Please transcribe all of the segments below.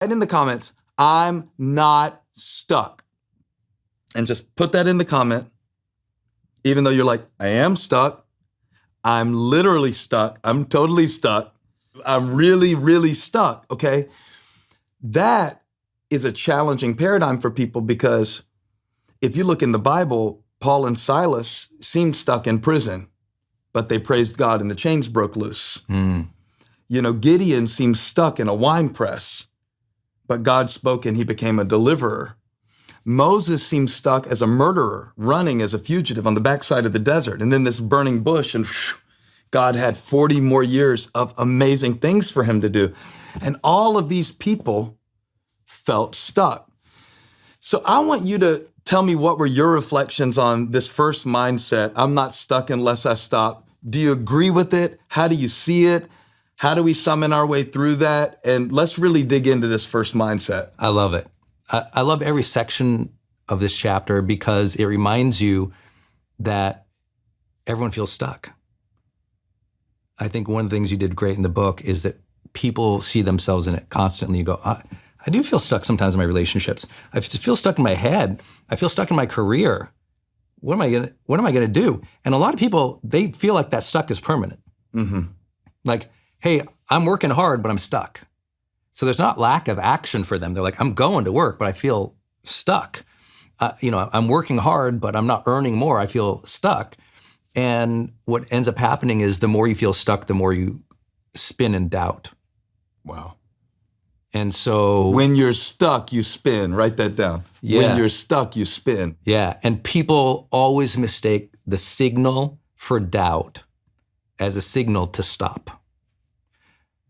And in the comments, I'm not stuck. And just put that in the comment, even though you're like, I am stuck. I'm literally stuck. I'm totally stuck. I'm really, really stuck, okay? That is a challenging paradigm for people because if you look in the Bible, Paul and Silas seemed stuck in prison, but they praised God and the chains broke loose. You know, Gideon seemed stuck in a wine press, but God spoke and he became a deliverer. Moses seemed stuck as a murderer, running as a fugitive on the backside of the desert, and then this burning bush, and God had 40 more years of amazing things for him to do. And all of these people felt stuck. So I want you to tell me what were your reflections on this first mindset, I'm not stuck unless I stop. Do you agree with it? How do you see it? How do we summon our way through that? And let's really dig into this first mindset. I love it. I love every section of this chapter because it reminds you that everyone feels stuck. I think one of the things you did great in the book is that people see themselves in it constantly. You go, I do feel stuck sometimes in my relationships. I feel stuck in my head. I feel stuck in my career. What am I gonna do? And a lot of people, they feel like that stuck is permanent. Like, hey, I'm working hard, but I'm stuck. So there's not lack of action for them. They're like, I'm going to work, but I feel stuck. I'm working hard, but I'm not earning more. I feel stuck. And what ends up happening is the more you feel stuck, the more you spin in doubt. Wow. And so when you're stuck, you spin. Write that down. Yeah. When you're stuck, you spin. Yeah. And people always mistake the signal for doubt as a signal to stop.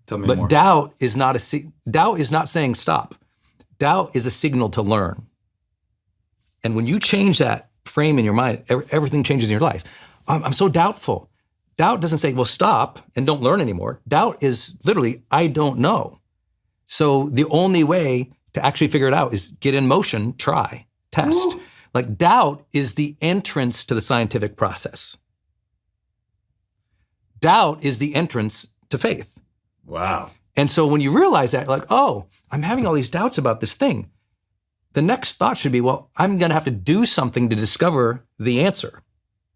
Tell me but more. doubt is not saying stop. Doubt is a signal to learn. And when you change that frame in your mind, everything changes in your life. I'm so doubtful. Doubt doesn't say, well, stop and don't learn anymore. Doubt is literally, I don't know. So the only way to actually figure it out is get in motion, try, test. Ooh. Like doubt is the entrance to the scientific process. Doubt is the entrance to faith. Wow. And so when you realize that, like, oh, I'm having all these doubts about this thing, the next thought should be, well, I'm going to have to do something to discover the answer.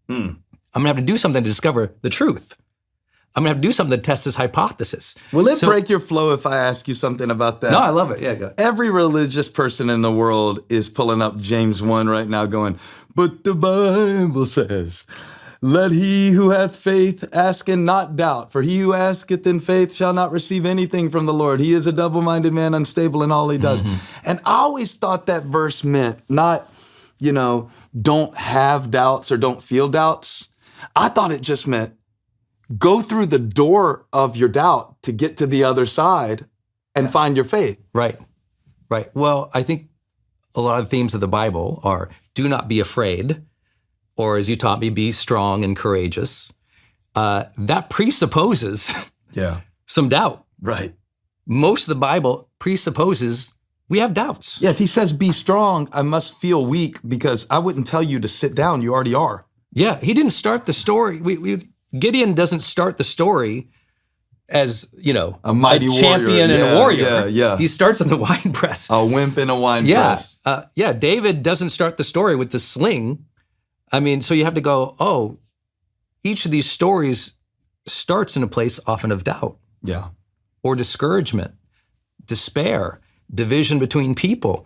I'm going to have to do something to discover the truth. I'm going to have to do something to test this hypothesis. Will it break your flow if I ask you something about that? No, I love it. Yeah, go ahead. Every religious person in the world is pulling up James 1 right now going, but the Bible says, let he who hath faith ask and not doubt, for he who asketh in faith shall not receive anything from the Lord. He is a double-minded man, unstable in all he does. And I always thought that verse meant not, don't have doubts or don't feel doubts. I thought it just meant go through the door of your doubt to get to the other side and find your faith. Right. Well, I think a lot of the themes of the Bible are do not be afraid, or as you taught me, be strong and courageous. That presupposes some doubt. Right. Most of the Bible presupposes we have doubts. Yeah, if he says be strong, I must feel weak because I wouldn't tell you to sit down. You already are. Yeah, he didn't start the story. Gideon doesn't start the story as, a mighty champion warrior. And a warrior. Yeah. He starts in the wine press. A wimp in a wine press. David doesn't start the story with the sling. I mean, so you have to go, oh, each of these stories starts in a place often of doubt. Yeah. Or discouragement, despair, division between people.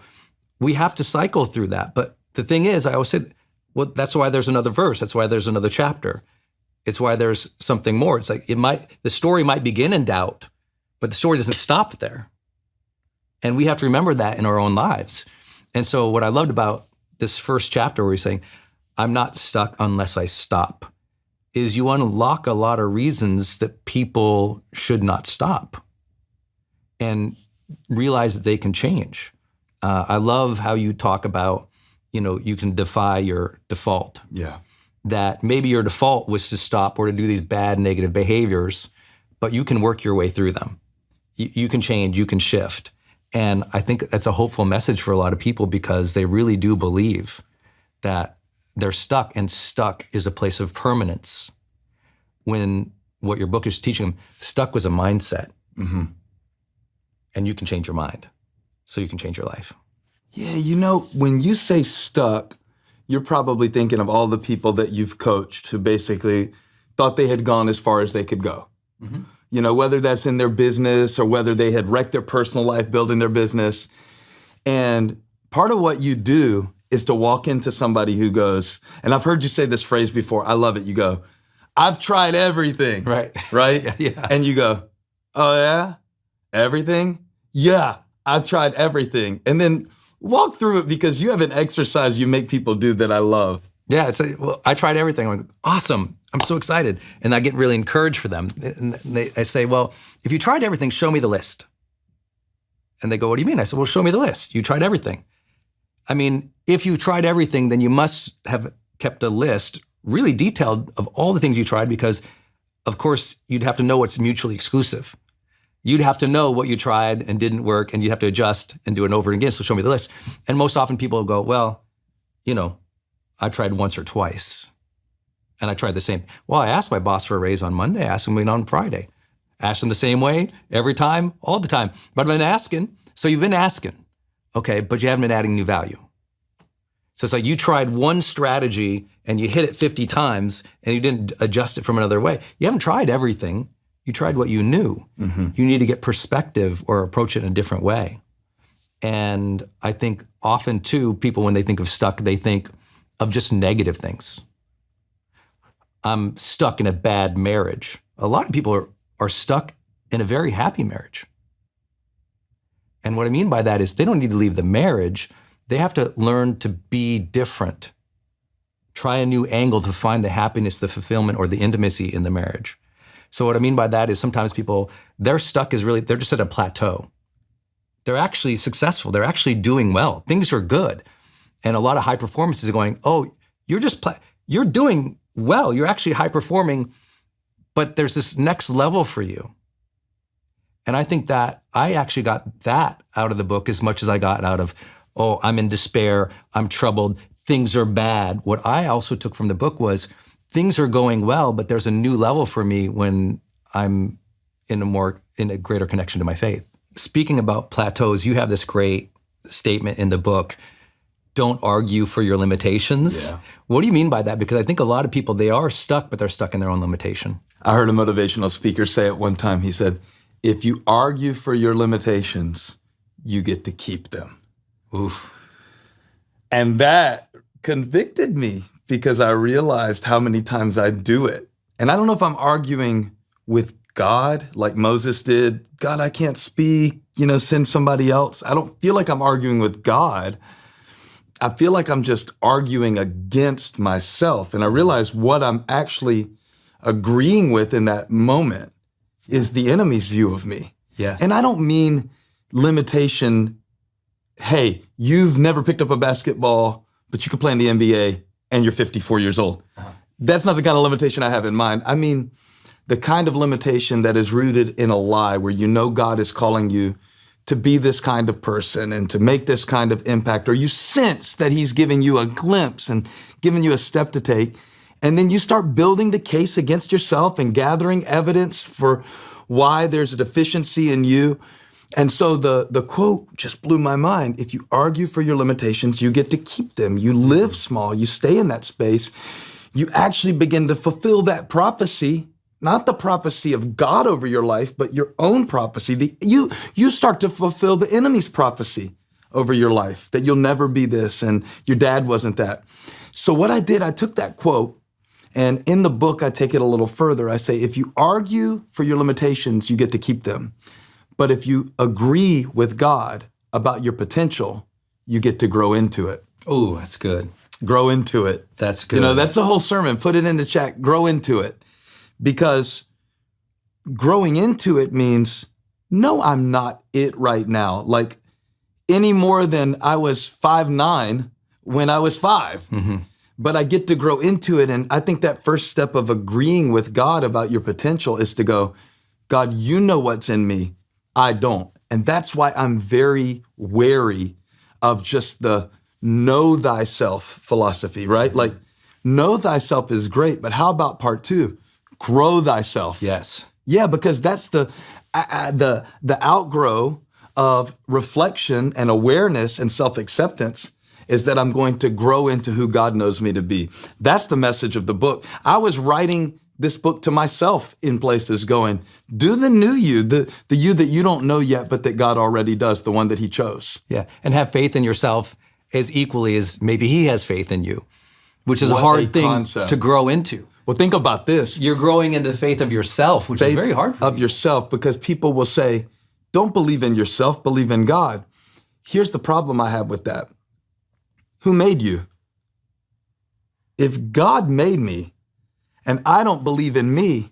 We have to cycle through that. But the thing is, I always say, well, that's why there's another verse. That's why there's another chapter. It's why there's something more. It's like the story might begin in doubt, but the story doesn't stop there. And we have to remember that in our own lives. And so what I loved about this first chapter where he's saying, I'm not stuck unless I stop, is you unlock a lot of reasons that people should not stop and realize that they can change. I love how you talk about, you can defy your default. Yeah. That maybe your default was to stop or to do these bad negative behaviors, but you can work your way through them. You can change, you can shift. And I think that's a hopeful message for a lot of people because they really do believe that they're stuck, and stuck is a place of permanence. When what your book is teaching them, stuck was a mindset. And you can change your mind. so you can change your life. Yeah, you know, when you say stuck, you're probably thinking of all the people that you've coached who basically thought they had gone as far as they could go. Mm-hmm. You know, whether that's in their business or whether they had wrecked their personal life building their business. And part of what you do is to walk into somebody who goes, and I've heard you say this phrase before, I love it. You go, I've tried everything. Right. Right? Yeah. And you go, oh yeah? Everything? Yeah, I've tried everything. And then walk through it, because you have an exercise you make people do that I love. Yeah, it's like, well, I tried everything. I'm like, awesome. I'm so excited. And I get really encouraged for them. And I say, well, if you tried everything, show me the list. And they go, what do you mean? I said, well, show me the list. You tried everything. I mean, if you tried everything, then you must have kept a list really detailed of all the things you tried, because, of course, you'd have to know what's mutually exclusive. You'd have to know what you tried and didn't work, and you'd have to adjust and do it over again, so show me the list. And most often people go, well, you know, I tried once or twice, and I tried the same. Well, I asked my boss for a raise on Monday, I asked him on Friday. Asked him the same way, every time, all the time. But I've been asking, so you've been asking, okay, but you haven't been adding new value. So it's like you tried one strategy and you hit it 50 times and you didn't adjust it from another way. You haven't tried everything. You tried what you knew. Mm-hmm. You need to get perspective or approach it in a different way. And I think often too, people, when they think of stuck, they think of just negative things. I'm stuck in a bad marriage. A lot of people are stuck in a very happy marriage. And what I mean by that is they don't need to leave the marriage. They have to learn to be different. Try a new angle to find the happiness, the fulfillment, or the intimacy in the marriage. So what I mean by that is sometimes people, they're stuck is really, they're just at a plateau. They're actually successful. They're actually doing well. Things are good. And a lot of high performers are going, oh, you're doing well. You're actually high performing, but there's this next level for you. And I think that I actually got that out of the book as much as I got out of, oh, I'm in despair, I'm troubled, things are bad. What I also took from the book was things are going well, but there's a new level for me when I'm in a greater connection to my faith. Speaking about plateaus, you have this great statement in the book, don't argue for your limitations. Yeah. What do you mean by that? Because I think a lot of people, they are stuck, but they're stuck in their own limitation. I heard a motivational speaker say it one time. He said, if you argue for your limitations, you get to keep them. Oof. And that convicted me because I realized how many times I do it. And I don't know if I'm arguing with God like Moses did. God, I can't speak, send somebody else. I don't feel like I'm arguing with God. I feel like I'm just arguing against myself. And I realize what I'm actually agreeing with in that moment is the enemy's view of me. Yes. And I don't mean limitation, hey, you've never picked up a basketball, but you can play in the NBA and you're 54 years old. Uh-huh. That's not the kind of limitation I have in mind. I mean the kind of limitation that is rooted in a lie where God is calling you to be this kind of person and to make this kind of impact, or you sense that he's giving you a glimpse and giving you a step to take. And then you start building the case against yourself and gathering evidence for why there's a deficiency in you. And so the quote just blew my mind. If you argue for your limitations, you get to keep them. You live small, you stay in that space. You actually begin to fulfill that prophecy, not the prophecy of God over your life, but your own prophecy. You start to fulfill the enemy's prophecy over your life, that you'll never be this and your dad wasn't that. So what I did, I took that quote, and in the book, I take it a little further. I say, if you argue for your limitations, you get to keep them. But if you agree with God about your potential, you get to grow into it. Oh, that's good. Grow into it. That's good. That's a whole sermon. Put it in the chat. Grow into it. Because growing into it means, no, I'm not it right now. Like any more than I was 5'9" when I was 5. Mm-hmm. But I get to grow into it. And I think that first step of agreeing with God about your potential is to go, God, you know what's in me. I don't. And that's why I'm very wary of just the know thyself philosophy, right? Like know thyself is great, but how about part 2? Grow thyself. Yes. Yeah, because that's the outgrow of reflection and awareness and self-acceptance is that I'm going to grow into who God knows me to be. That's the message of the book. I was writing this book to myself in places going, do the new you, the you that you don't know yet, but that God already does, the one that he chose. Yeah, and have faith in yourself as equally as maybe he has faith in you, which is What a hard thing concept. to grow into. Well, think about this. You're growing into the faith of yourself, which is very hard for of you. yourself, because people will say, don't believe in yourself, believe in God. Here's the problem I have with that. Who made you? If God made me and I don't believe in me,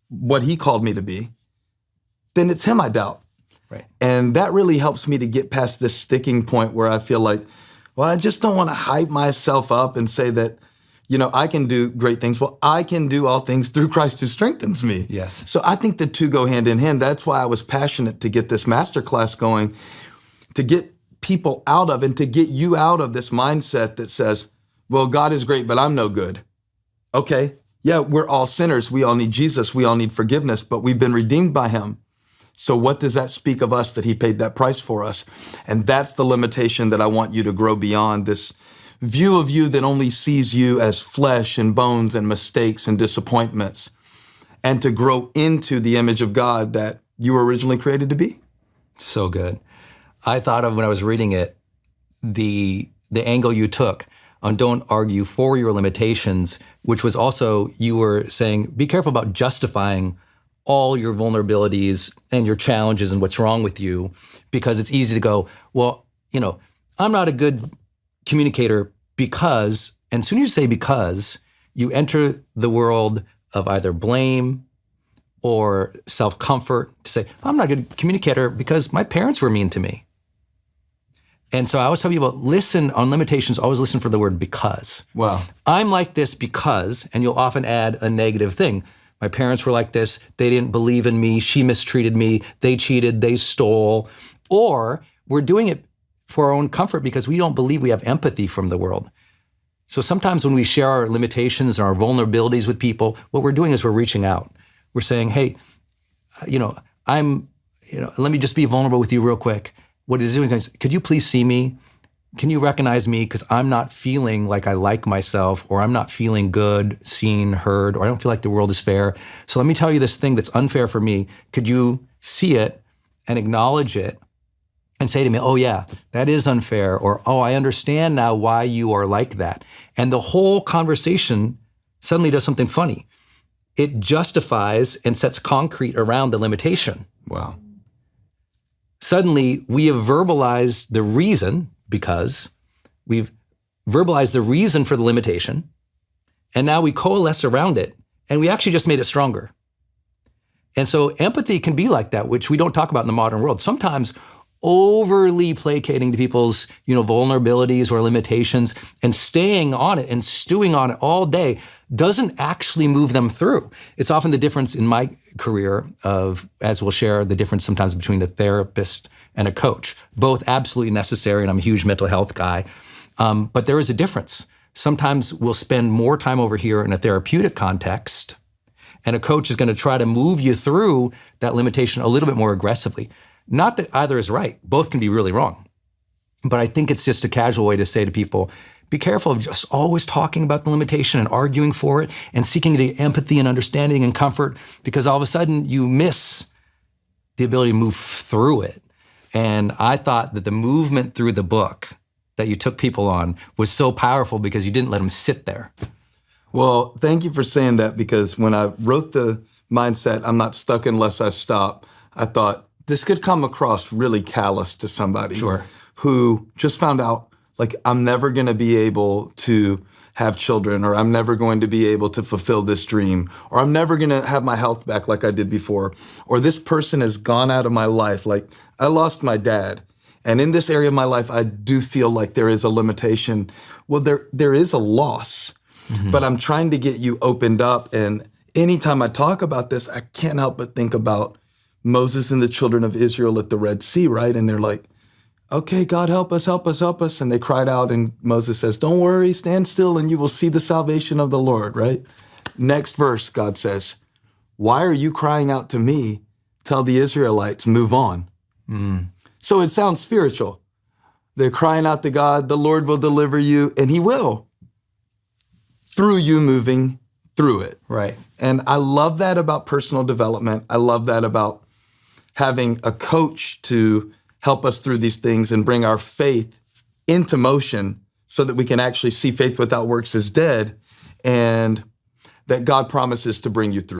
what he called me to be, then it's him I doubt. Right. And that really helps me to get past this sticking point where I feel like, well, I just don't want to hype myself up and say that, I can do great things. Well, I can do all things through Christ who strengthens me. Yes. So I think the two go hand in hand. That's why I was passionate to get this masterclass going, to get people out of and to get you out of this mindset that says, well, God is great, but I'm no good. Okay, yeah, we're all sinners. We all need Jesus. We all need forgiveness, but we've been redeemed by him. So what does that speak of us that he paid that price for us? And that's the limitation that I want you to grow beyond, this view of you that only sees you as flesh and bones and mistakes and disappointments, and to grow into the image of God that you were originally created to be. So good. I thought of when I was reading it, the angle you took on don't argue for your limitations, which was also, you were saying, be careful about justifying all your vulnerabilities and your challenges and what's wrong with you, because it's easy to go, well, I'm not a good communicator because, and as soon as you say because, you enter the world of either blame or self-comfort to say, I'm not a good communicator because my parents were mean to me. And so I always tell people, listen on limitations, always listen for the word because. Wow. I'm like this because, and you'll often add a negative thing. My parents were like this, they didn't believe in me, she mistreated me, they cheated, they stole. Or we're doing it for our own comfort because we don't believe we have empathy from the world. So sometimes when we share our limitations and our vulnerabilities with people, what we're doing is we're reaching out. We're saying, hey, let me just be vulnerable with you real quick. What it is doing is, could you please see me? Can you recognize me? Because I'm not feeling like I like myself, or I'm not feeling good, seen, heard, or I don't feel like the world is fair. So let me tell you this thing that's unfair for me. Could you see it and acknowledge it and say to me, oh yeah, that is unfair, or oh, I understand now why you are like that. And the whole conversation suddenly does something funny. It justifies and sets concrete around the limitation. Wow. Suddenly, we have verbalized the reason, because we've verbalized the reason for the limitation, and now we coalesce around it, and we actually just made it stronger. And so empathy can be like that, which we don't talk about in the modern world. Sometimes overly placating to people's, vulnerabilities or limitations and staying on it and stewing on it all day doesn't actually move them through. It's often the difference in my career of, as we'll share, the difference sometimes between a therapist and a coach. Both absolutely necessary, and I'm a huge mental health guy. But there is a difference. Sometimes we'll spend more time over here in a therapeutic context, and a coach is going to try to move you through that limitation a little bit more aggressively. Not that either is right. Both can be really wrong. But I think it's just a casual way to say to people, be careful of just always talking about the limitation and arguing for it and seeking to get empathy and understanding and comfort, because all of a sudden you miss the ability to move through it. And I thought that the movement through the book that you took people on was so powerful because you didn't let them sit there. Well, thank you for saying that, because when I wrote the mindset, I'm not stuck unless I stop, I thought this could come across really callous to somebody who just found out, like, I'm never going to be able to have children, or I'm never going to be able to fulfill this dream, or I'm never going to have my health back like I did before, or this person has gone out of my life. Like, I lost my dad, and in this area of my life, I do feel like there is a limitation. Well, there is a loss, but I'm trying to get you opened up. And anytime I talk about this, I can't help but think about Moses and the children of Israel at the Red Sea, right? And they're like, okay, God, help us, help us, help us. And they cried out, and Moses says, don't worry, stand still, and you will see the salvation of the Lord, right? Next verse, God says, why are you crying out to me? Tell the Israelites, move on. So it sounds spiritual. They're crying out to God, the Lord will deliver you, and he will, through you moving through it. Right. And I love that about personal development. I love that about having a coach to help us through these things and bring our faith into motion so that we can actually see faith without works is dead, and that God promises to bring you through.